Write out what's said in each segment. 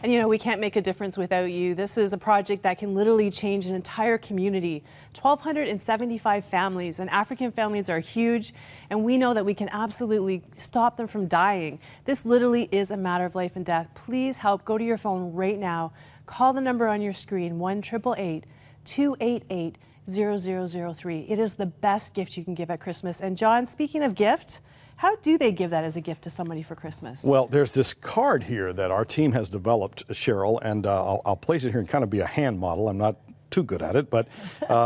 And you know, we can't make a difference without you. This is a project that can literally change an entire community. 1,275 families, and African families are huge, and we know that we can absolutely stop them from dying. This literally is a matter of life and death. Please help. Go to your phone right now. Call the number on your screen, 1-888-288-0003. It is the best gift you can give at Christmas. And John, speaking of gift, how do they give that as a gift to somebody for Christmas? Well, there's this card here that our team has developed, Cheryl, and I'll place it here and kind of be a hand model. I'm not too good at it, but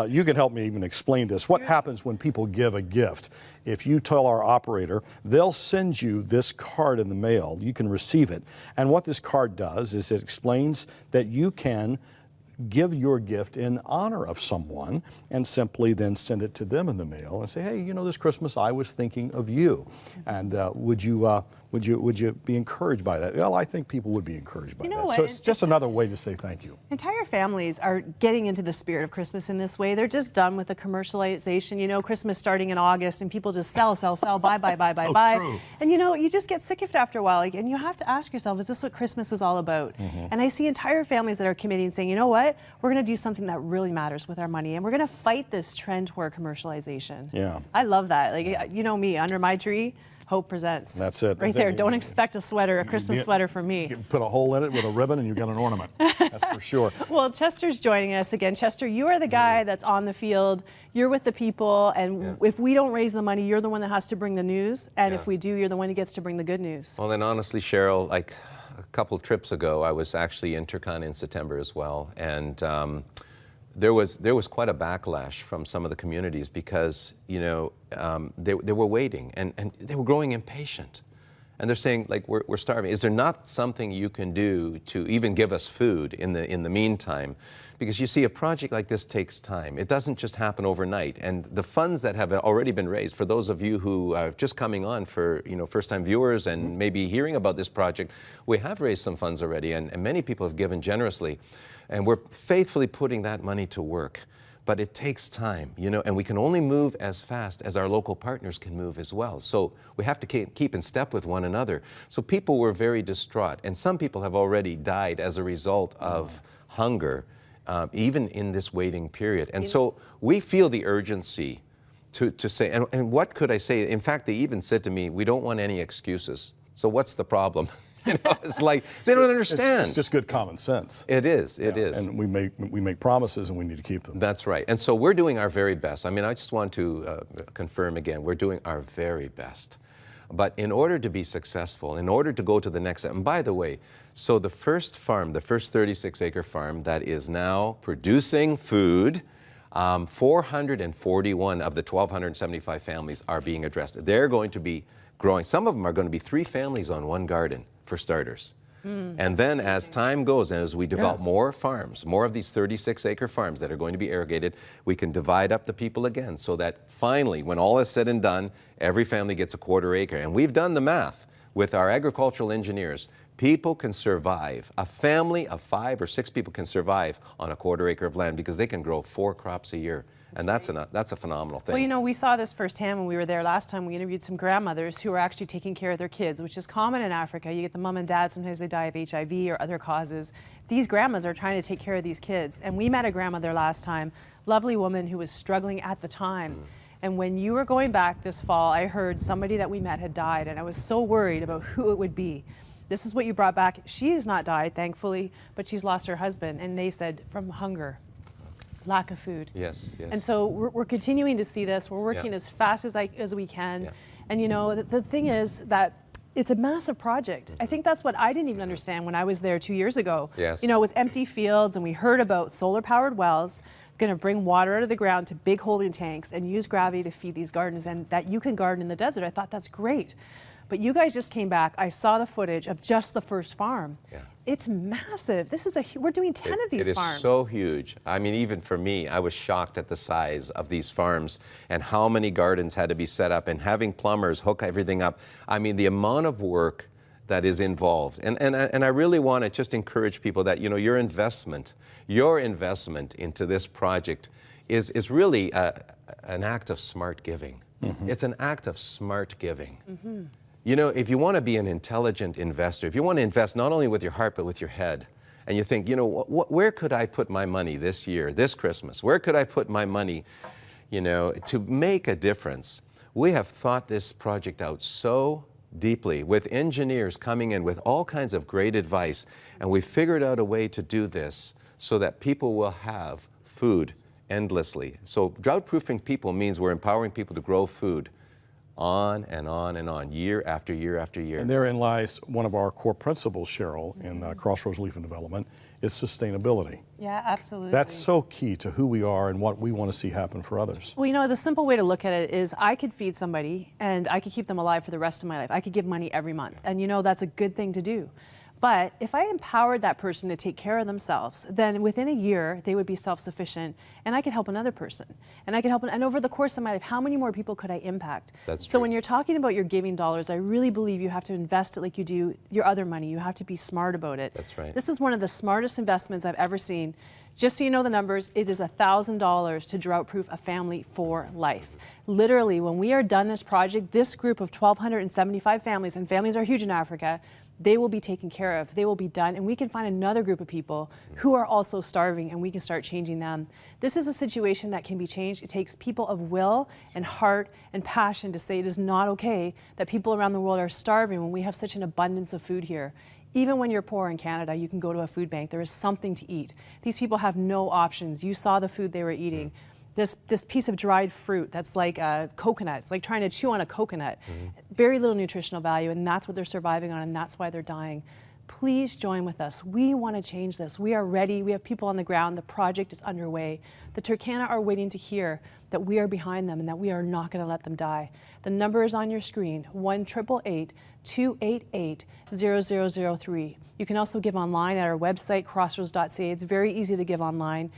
you can help me even explain this. What happens when people give a gift? If you tell our operator, they'll send you this card in the mail. You can receive it. And what this card does is it explains that you can give your gift in honor of someone and simply then send it to them in the mail and say, hey, you know, this Christmas I was thinking of you. And would you be encouraged by that? Well, I think people would be encouraged by that. So it's just another way to say thank you. Entire families are getting into the spirit of Christmas in this way. They're just done with the commercialization. You know, Christmas starting in August and people just sell, buy. True. And you know, you just get sick of it after a while. And you have to ask yourself, is this what Christmas is all about? And I see entire families that are committing saying, you know what? We're going to do something that really matters with our money, and we're going to fight this trend toward commercialization. Yeah. I love that. Like, you know me, under my tree, Hope Presents. That's it. Right there. Don't expect a sweater, a Christmas sweater from me. You put a hole in it with a ribbon and you've got an ornament. That's for sure. Well, Chester's joining us again. Chester, you are the guy that's on the field. You're with the people, and if we don't raise the money, you're the one that has to bring the news, and if we do, you're the one who gets to bring the good news. Well, then honestly, Cheryl, like a couple trips ago, I was actually in Turkana in September as well, and there was quite a backlash from some of the communities because, you know, they were waiting and they were growing impatient. And they're saying, like, we're starving. Is there not something you can do to even give us food in the meantime? Because you see, a project like this takes time. It doesn't just happen overnight. And the funds that have already been raised, for those of you who are just coming on for, you know, first-time viewers and maybe hearing about this project, we have raised some funds already, and many people have given generously. And we're faithfully putting that money to work. But it takes time, you know, and we can only move as fast as our local partners can move as well. So we have to keep in step with one another. So people were very distraught, and some people have already died as a result of hunger, even in this waiting period. And so we feel the urgency to say, and what could I say? In fact, they even said to me, we don't want any excuses. So what's the problem? You know, it's like they don't understand. It's just good common sense. It is. It is. And we make promises, and we need to keep them. That's right. And so we're doing our very best. I mean, I just want to confirm again, we're doing our very best. But in order to be successful, in order to go to the next step, and by the way, so the first farm, the first 36-acre farm that is now producing food, 441 of the 1,275 families are being addressed. They're going to be growing. Some of them are going to be 3 families on one garden, for starters. And then as time goes and as we develop more farms, more of these 36-acre farms that are going to be irrigated, we can divide up the people again so that finally, when all is said and done, every family gets a 1/4 acre. And we've done the math with our agricultural engineers. People can survive. A family of 5 or 6 people can survive on a 1/4 acre of land because they can grow 4 crops a year. And that's a phenomenal thing. Well, you know, we saw this firsthand when we were there last time. We interviewed some grandmothers who were actually taking care of their kids, which is common in Africa. You get the mom and dad, sometimes they die of HIV or other causes. These grandmas are trying to take care of these kids. And we met a grandmother last time, lovely woman who was struggling at the time. And when you were going back this fall, I heard somebody that we met had died, and I was so worried about who it would be. This is what you brought back. She has not died, thankfully, but she's lost her husband, and they said from hunger. Lack of food. Yes, yes. And so we're continuing to see this. We're working as fast as we can. And you know, the thing is that it's a massive project. I think that's what I didn't even understand when I was there 2 years ago. Yes. You know, with empty fields, and we heard about solar-powered wells, going to bring water out of the ground to big holding tanks and use gravity to feed these gardens, and that you can garden in the desert. I thought that's great. But you guys just came back. I saw the footage of just the first farm. Yeah. It's massive. This is we're doing 10 of these farms. It is so huge. I mean, even for me, I was shocked at the size of these farms and how many gardens had to be set up and having plumbers hook everything up. I mean, the amount of work that is involved. And I really want to just encourage people that, you know, your investment into this project is really an act of smart giving. It's an act of smart giving. You know, if you want to be an intelligent investor, if you want to invest not only with your heart but with your head, and you think, you know, where could I put my money this year, this Christmas? Where could I put my money, you know, to make a difference? We have thought this project out so deeply with engineers coming in with all kinds of great advice, and we figured out a way to do this so that people will have food endlessly. So drought-proofing people means we're empowering people to grow food on and on and on, year after year after year. And therein lies one of our core principles, Cheryl, in Crossroads Leaf and Development, is sustainability. Yeah, absolutely. That's so key to who we are and what we want to see happen for others. Well, you know, the simple way to look at it is I could feed somebody and I could keep them alive for the rest of my life. I could give money every month. And you know, that's a good thing to do. But if I empowered that person to take care of themselves, then within a year, they would be self-sufficient and I could help another person. And I could help, and over the course of my life, how many more people could I impact? That's so true. when you're talking about your giving dollars, I really believe you have to invest it like you do your other money. You have to be smart about it. That's right. This is one of the smartest investments I've ever seen. Just so you know the numbers, it is $1,000 to drought-proof a family for life. Literally, when we are done this project, this group of 1,275 families, and families are huge in Africa, they will be taken care of, they will be done, and we can find another group of people who are also starving and we can start changing them. This is a situation that can be changed. It takes people of will and heart and passion to say it is not okay that people around the world are starving when we have such an abundance of food here. Even when you're poor in Canada, you can go to a food bank. There is something to eat. These people have no options. You saw the food they were eating. This piece of dried fruit that's like a coconut. It's like trying to chew on a coconut. Very little nutritional value, and that's what they're surviving on, and that's why they're dying. Please join with us. We want to change this. We are ready. We have people on the ground. The project is underway. The Turkana are waiting to hear that we are behind them and that we are not going to let them die. The number is on your screen, 1-888-288-0003. You can also give online at our website, crossroads.ca. It's very easy to give online.